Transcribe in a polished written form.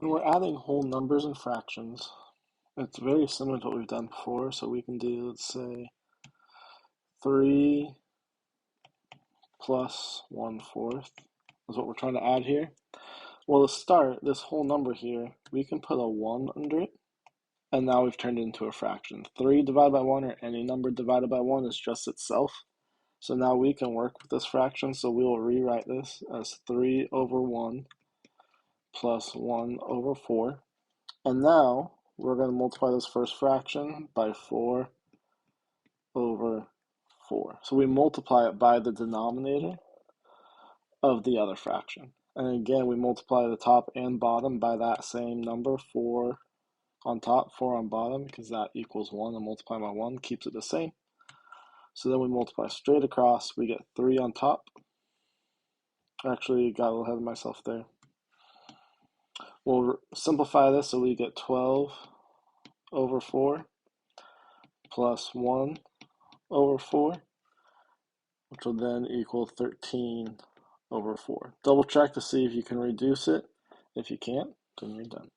When we're adding whole numbers and fractions, it's very similar to what we've done before. So we can do, let's say, 3 plus 1/4 is what we're trying to add here. Well, to start, this whole number here, we can put a 1 under it, and now we've turned it into a fraction. 3 divided by 1, or any number divided by 1, is just itself. So now we can work with this fraction, so we will rewrite this as 3 over 1 plus 1 over 4. And now we're going to multiply this first fraction by 4 over 4. So we multiply it by the denominator of the other fraction. And again, we multiply the top and bottom by that same number, 4 on top, 4 on bottom, because that equals 1, and multiply by 1 keeps it the same. So then we multiply straight across, we get 3 on top. Actually, got a little ahead of myself there. We'll simplify this so we get 12 over 4 plus 1 over 4, which will then equal 13 over 4. Double check to see if you can reduce it. If you can't, then you're done.